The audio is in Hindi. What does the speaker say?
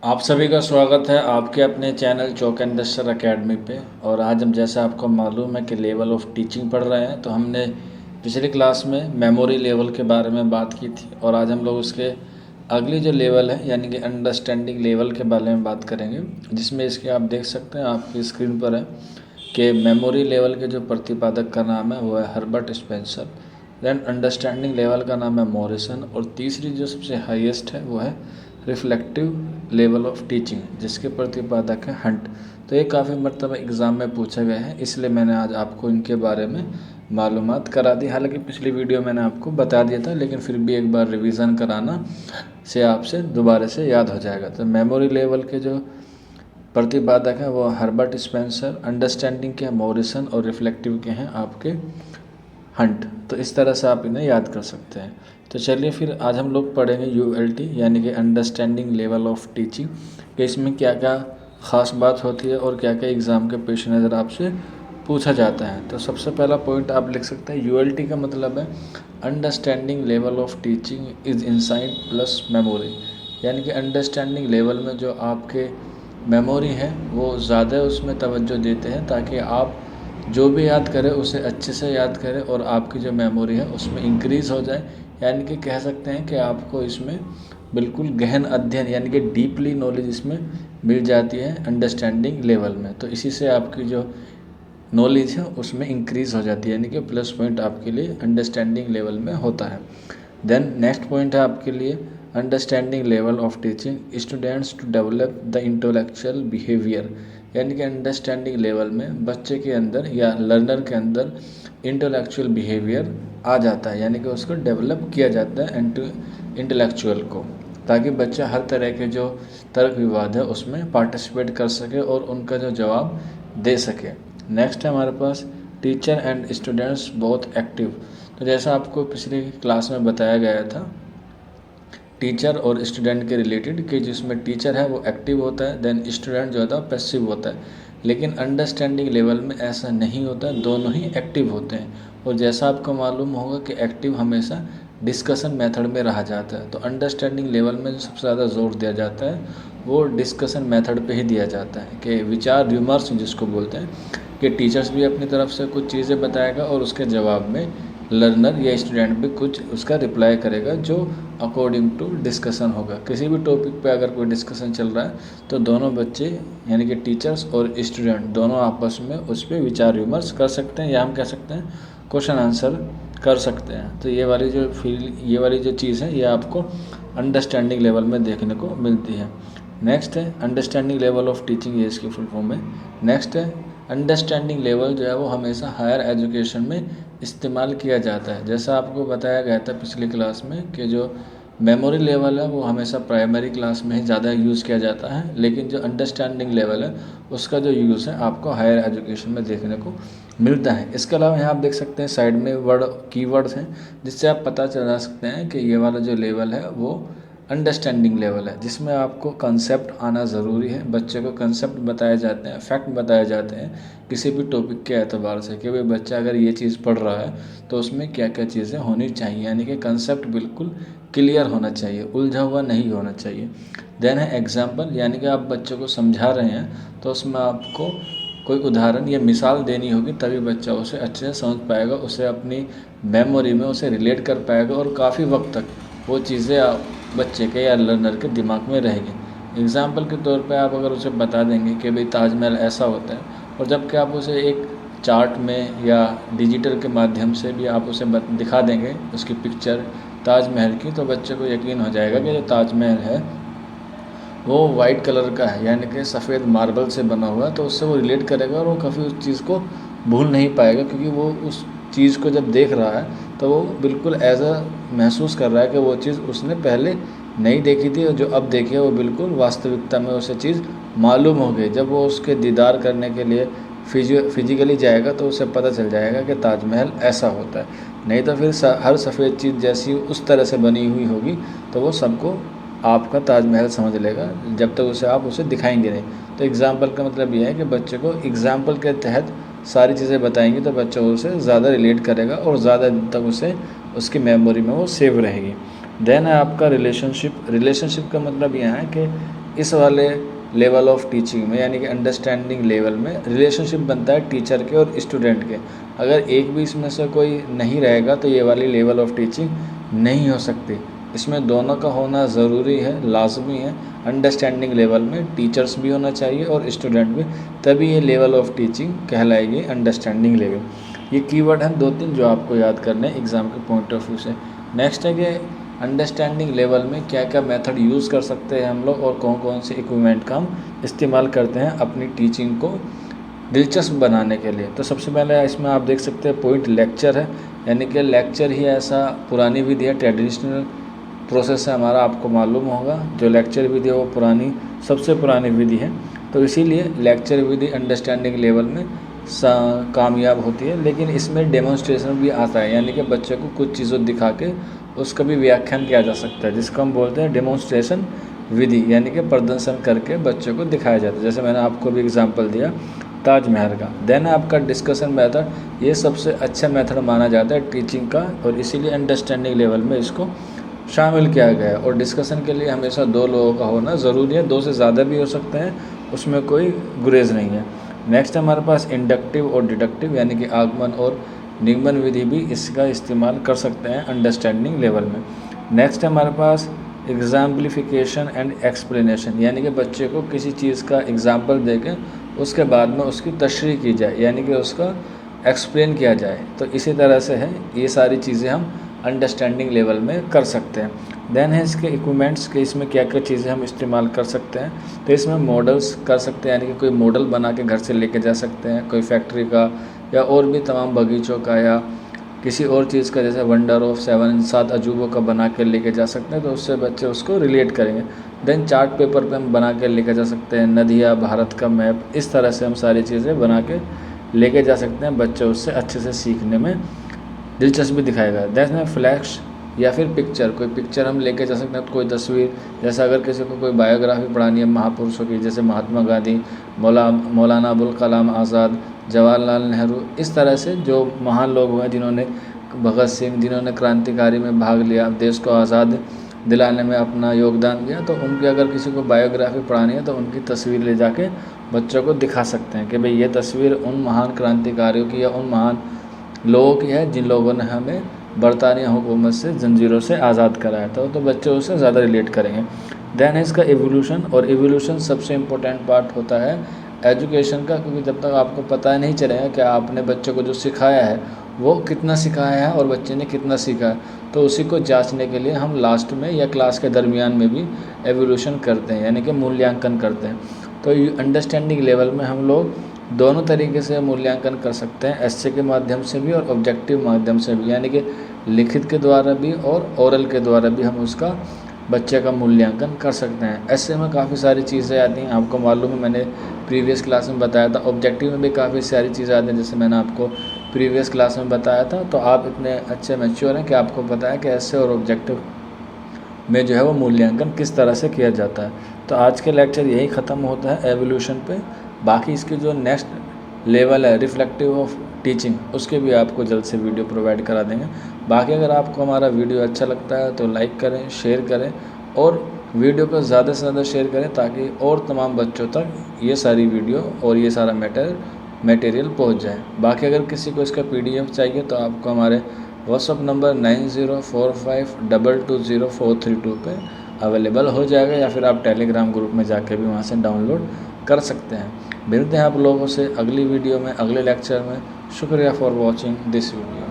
आप सभी का स्वागत है आपके अपने चैनल चौक एंड दस्तर अकेडमी पे। और आज हम, जैसा आपको मालूम है कि लेवल ऑफ टीचिंग पढ़ रहे हैं, तो हमने पिछली क्लास में मेमोरी लेवल के बारे में बात की थी और आज हम लोग उसके अगली जो लेवल है यानी कि अंडरस्टैंडिंग लेवल के बारे में बात करेंगे, जिसमें इसके आप देख सकते हैं आपकी स्क्रीन पर है कि मेमोरी लेवल के जो प्रतिपादक का नाम है वो है Herbert Spencer. Then understanding level का नाम है मॉरिसन और तीसरी जो सबसे हाईएस्ट है वो है रिफ्लेक्टिव लेवल ऑफ टीचिंग, जिसके प्रतिपादक है हंट। तो ये काफ़ी मरतबा एग्ज़ाम में पूछा गया है, इसलिए मैंने आज आपको इनके बारे में मालूमात करा दी। हालांकि पिछली वीडियो मैंने आपको बता दिया था, लेकिन फिर भी एक बार रिवीजन कराना से आपसे दोबारा से याद हो जाएगा। तो मेमोरी लेवल के जो प्रतिपादक हैं वो हर्बर्ट स्पेंसर, अंडरस्टैंडिंग के मॉरिसन और रिफ्लेक्टिव के हैं आपके हंट। तो इस तरह से आप इन्हें याद कर सकते हैं। तो चलिए फिर आज हम लोग पढ़ेंगे ULT यानी कि अंडरस्टैंडिंग लेवल ऑफ टीचिंग, कि इसमें क्या क्या ख़ास बात होती है और क्या क्या एग्ज़ाम के पेश नज़र आपसे पूछा जाता है। तो सबसे पहला पॉइंट आप लिख सकते हैं, ULT का मतलब है understanding level of teaching is insight plus memory. यानी कि अंडरस्टैंडिंग लेवल में जो आपके मेमोरी है वो ज़्यादा उसमें तवज्जो देते हैं, ताकि आप जो भी याद करें उसे अच्छे से याद करें और आपकी जो मेमोरी है उसमें इंक्रीज़ हो जाए। यानी कि कह सकते हैं कि आपको इसमें बिल्कुल गहन अध्ययन यानी कि डीपली नॉलेज इसमें मिल जाती है अंडरस्टैंडिंग लेवल में। तो इसी से आपकी जो नॉलेज है उसमें इंक्रीज़ हो जाती है, यानी कि प्लस पॉइंट आपके लिए अंडरस्टैंडिंग लेवल में होता है। देन नेक्स्ट पॉइंट है आपके लिए understanding level of teaching students to develop the intellectual behaviour. यानी कि अंडरस्टैंडिंग लेवल में बच्चे के अंदर या लर्नर के अंदर इंटेलेक्चुअल बिहेवियर आ जाता है, यानी कि उसको डेवलप किया जाता है इंटेलेक्चुअल को, ताकि बच्चा हर तरह के जो तर्क विवाद है उसमें पार्टिसिपेट कर सके और उनका जो जवाब दे सके। नेक्स्ट है हमारे पास teacher and students both active. तो जैसा आपको पिछली क्लास में बताया गया था टीचर और स्टूडेंट के रिलेटेड, कि जिसमें टीचर है वो एक्टिव होता है, देन स्टूडेंट जो होता है पैसिव होता है। लेकिन अंडरस्टैंडिंग लेवल में ऐसा नहीं होता है, दोनों ही एक्टिव होते हैं। और जैसा आपको मालूम होगा कि एक्टिव हमेशा डिस्कशन मेथड में रहा जाता है, तो अंडरस्टैंडिंग लेवल में जो सबसे ज़्यादा जोर दिया जाता है वो डिस्कशन मेथड पे ही दिया जाता है, कि विचार विमर्श जिसको बोलते हैं, कि टीचर्स भी अपनी तरफ से कुछ चीज़ें बताएगा और उसके जवाब में लर्नर या स्टूडेंट भी कुछ उसका रिप्लाई करेगा जो अकॉर्डिंग टू डिस्कशन होगा। किसी भी टॉपिक पे अगर कोई डिस्कशन चल रहा है तो दोनों बच्चे यानी कि टीचर्स और स्टूडेंट दोनों आपस में उस पर विचार विमर्श कर सकते हैं, या हम कह सकते हैं क्वेश्चन आंसर कर सकते हैं। तो ये वाली जो चीज़ है ये आपको अंडरस्टैंडिंग लेवल में देखने को मिलती है। नेक्स्ट है अंडरस्टैंडिंग लेवल ऑफ टीचिंग, ये इसकी फुल फॉर्म है। नेक्स्ट है अंडरस्टैंडिंग लेवल जो है वो हमेशा हायर एजुकेशन में इस्तेमाल किया जाता है। जैसा आपको बताया गया था पिछली क्लास में कि जो मेमोरी लेवल है वो हमेशा प्राइमरी क्लास में ही ज़्यादा यूज़ किया जाता है, लेकिन जो अंडरस्टैंडिंग लेवल है उसका जो यूज़ है आपको हायर एजुकेशन में देखने को मिलता है। इसके अलावा यहाँ आप देख सकते हैं साइड में कीवर्ड्स हैं, जिससे आप पता चला सकते हैं कि ये वाला जो लेवल है वो अंडरस्टैंडिंग लेवल है, जिसमें आपको कंसेप्ट आना ज़रूरी है। बच्चे को कंसेप्ट बताए जाते हैं, फैक्ट बताए जाते हैं किसी भी टॉपिक के एतबार से, कि भाई बच्चा अगर ये चीज़ पढ़ रहा है तो उसमें क्या क्या चीज़ें होनी चाहिए, यानी कि कंसेप्ट बिल्कुल क्लियर होना चाहिए, उलझा हुआ नहीं होना चाहिए। देन है एग्जाम्पल, यानी कि आप बच्चों को समझा रहे हैं तो उसमें आपको कोई उदाहरण या मिसाल देनी होगी, तभी बच्चा उसे अच्छे से समझ पाएगा, उसे अपनी मेमोरी में उसे रिलेट कर पाएगा और काफ़ी वक्त तक वो चीज़ें बच्चे के या लर्नर के दिमाग में रहेगी। एग्ज़ाम्पल के तौर पे आप अगर उसे बता देंगे कि भाई ताजमहल ऐसा होता है, और जबकि आप उसे एक चार्ट में या डिजिटल के माध्यम से भी आप उसे दिखा देंगे उसकी पिक्चर ताजमहल की, तो बच्चे को यकीन हो जाएगा कि जो ताजमहल है वो वाइट कलर का है, यानी कि सफ़ेद मार्बल से बना हुआ है। तो उससे वो रिलेट करेगा और वो कभी उस चीज़ को भूल नहीं पाएगा, क्योंकि वो उस चीज़ को जब देख रहा है तो वो बिल्कुल ऐसा महसूस कर रहा है कि वो चीज़ उसने पहले नहीं देखी थी और जो अब देखी है वो बिल्कुल वास्तविकता में उसे चीज़ मालूम हो गई। जब वो उसके दीदार करने के लिए फिजिकली जाएगा तो उसे पता चल जाएगा कि ताजमहल ऐसा होता है। नहीं तो फिर हर सफ़ेद चीज़ जैसी उस तरह से बनी हुई होगी तो वो सबको आपका ताजमहल समझ लेगा, जब तक उसे दिखाएंगे नहीं। तो एग्ज़ाम्पल का मतलब यह है कि बच्चे को एग्ज़ाम्पल के तहत सारी चीज़ें बताएंगी तो बच्चा उसे ज़्यादा रिलेट करेगा और ज़्यादा दिन तक उसे उसकी मेमोरी में वो सेव रहेगी। देन है आपका रिलेशनशिप। रिलेशनशिप का मतलब यह है कि इस वाले लेवल ऑफ टीचिंग में यानी कि अंडरस्टैंडिंग लेवल में रिलेशनशिप बनता है टीचर के और स्टूडेंट के। अगर एक भी इसमें से कोई नहीं रहेगा तो ये वाली लेवल ऑफ टीचिंग नहीं हो सकती। इसमें दोनों का होना ज़रूरी है, लाजमी है। अंडरस्टैंडिंग लेवल में टीचर्स भी होना चाहिए और स्टूडेंट भी, तभी ये लेवल ऑफ टीचिंग कहलाएगी अंडरस्टैंडिंग लेवल। ये कीवर्ड हैं 2-3 जो आपको याद करने एग्ज़ाम के पॉइंट ऑफ व्यू से। नेक्स्ट है कि अंडरस्टैंडिंग लेवल में क्या क्या मेथड यूज़ कर सकते हैं हम लोग और कौन कौन से इक्विपमेंट का हम इस्तेमाल करते हैं अपनी टीचिंग को दिलचस्प बनाने के लिए। तो सबसे पहले इसमें आप देख सकते हैं पॉइंट लेक्चर है, यानी कि लेक्चर ही ऐसा पुरानी विधि है, ट्रेडिशनल प्रोसेस है हमारा, आपको मालूम होगा। जो लेक्चर विधि है वो पुरानी, सबसे पुरानी विधि है, तो इसीलिए लेक्चर विधि अंडरस्टैंडिंग लेवल में कामयाब होती है। लेकिन इसमें डेमोन्स्ट्रेशन भी आता है, यानी कि बच्चे को कुछ चीज़ों दिखा के उसका भी व्याख्यान किया जा सकता है, जिसको हम बोलते हैं डेमोन्स्ट्रेशन विधि, यानी कि प्रदर्शन करके बच्चों को दिखाया जाता है। जैसे मैंने आपको भी एग्जांपल दिया ताजमहल का। देन आपका डिस्कशन मेथड, ये सबसे अच्छा मेथड माना जाता है टीचिंग का और इसीलिए अंडरस्टैंडिंग लेवल में इसको शामिल किया गया है। और डिस्कशन के लिए हमेशा 2 लोगों का होना ज़रूरी है, 2 से ज़्यादा भी हो सकते हैं, उसमें कोई गुरेज नहीं है। नेक्स्ट हमारे पास इंडक्टिव और डिडक्टिव, यानी कि आगमन और निगमन विधि भी इसका इस्तेमाल कर सकते हैं अंडरस्टैंडिंग लेवल में। नेक्स्ट हमारे पास एग्जाम्पलिफिकेशन एंड एक्सप्लेनेशन, यानी कि बच्चे को किसी चीज़ का एग्जाम्पल देकर उसके बाद में उसकी तशरीह की जाए, यानी कि उसका एक्सप्लेन किया जाए। तो इसी तरह से है, ये सारी चीज़ें हम अंडरस्टैंडिंग लेवल में कर सकते हैं। देन है इसके इक्विपमेंट्स के, इसमें क्या क्या चीज़ें हम इस्तेमाल कर सकते हैं। तो इसमें मॉडल्स कर सकते हैं, यानी कि कोई मॉडल बना के घर से लेके जा सकते हैं, कोई फैक्ट्री का या और भी तमाम बगीचों का या किसी और चीज़ का, जैसे वंडर ऑफ 7 अजूबों का बना के लेके जा सकते हैं, तो उससे बच्चे उसको रिलेट करेंगे। देन चार्ट पेपर पे हम बना के लेके जा सकते हैं, नदियाँ, भारत का मैप, इस तरह से हम सारी चीज़ें बना के लेके जा सकते हैं। बच्चे उससे अच्छे से सीखने में दिलचस्पी दिखाएगा। दैट में फ्लैश या फिर पिक्चर, कोई पिक्चर हम लेके जा सकते हैं, तो कोई तस्वीर, जैसे अगर किसी को कोई बायोग्राफी पढ़ानी है महापुरुषों की, जैसे महात्मा गांधी, मौलाना अबुल कलाम आज़ाद, जवाहरलाल नेहरू, इस तरह से जो महान लोग हुए जिन्होंने, भगत सिंह, जिन्होंने क्रांतिकारी में भाग लिया, देश को आज़ाद दिलाने में अपना योगदान दिया, तो उनकी अगर किसी को बायोग्राफी पढ़ानी है तो उनकी तस्वीर ले जाके बच्चों को दिखा सकते हैं कि भाई ये तस्वीर उन महान क्रांतिकारियों की या उन महान लोगों की है जिन लोगों ने हमें बरतानिया हुकूमत से जंजीरों से आज़ाद कराया था। तो बच्चे उससे ज़्यादा रिलेट करेंगे। देन है इसका एवोल्यूशन, और एवोल्यूशन सबसे इम्पोर्टेंट पार्ट होता है एजुकेशन का, क्योंकि जब तक आपको पता नहीं चलेगा कि आपने बच्चे को जो सिखाया है वो कितना सिखाया है और बच्चे ने कितना सीखा है, तो उसी को जांचने के लिए हम लास्ट में या क्लास के दरमियान में भी एवोल्यूशन करते हैं, यानी कि मूल्यांकन करते हैं। तो अंडरस्टैंडिंग लेवल में हम लोग दोनों तरीके से मूल्यांकन कर सकते हैं, एस्से के माध्यम से भी और ऑब्जेक्टिव माध्यम से भी, यानी कि लिखित के द्वारा भी और ओरल के द्वारा भी हम उसका बच्चे का मूल्यांकन कर सकते हैं। एस्से में काफ़ी सारी चीज़ें आती हैं, आपको मालूम है, मैंने प्रीवियस क्लास में बताया था। ऑब्जेक्टिव में भी काफ़ी सारी चीज़ें आती हैं, जैसे मैंने आपको प्रीवियस क्लास में बताया था। तो आप इतने अच्छे मैच्योर हैं कि आपको पता है कि एस्से और ऑब्जेक्टिव में जो है वो मूल्यांकन किस तरह से किया जाता है। तो आज के लेक्चर यही ख़त्म होता है एवोल्यूशन पे। बाकी इसकी जो नेक्स्ट लेवल है रिफ्लेक्टिव ऑफ टीचिंग, उसके भी आपको जल्द से वीडियो प्रोवाइड करा देंगे। बाकी अगर आपको हमारा वीडियो अच्छा लगता है तो लाइक करें, शेयर करें और वीडियो को ज़्यादा से ज़्यादा शेयर करें, ताकि और तमाम बच्चों तक ये सारी वीडियो और ये सारा मटेरियल पहुंच जाए। बाकी अगर किसी को इसका PDF चाहिए तो आपको हमारे व्हाट्सअप नंबर 9045220432 पे अवेलेबल हो जाएगा, या फिर आप टेलीग्राम ग्रुप में जाके भी वहाँ से डाउनलोड कर सकते हैं। मिलते हैं आप लोगों से अगली वीडियो में, अगले लेक्चर में। शुक्रिया फॉर वॉचिंग दिस वीडियो।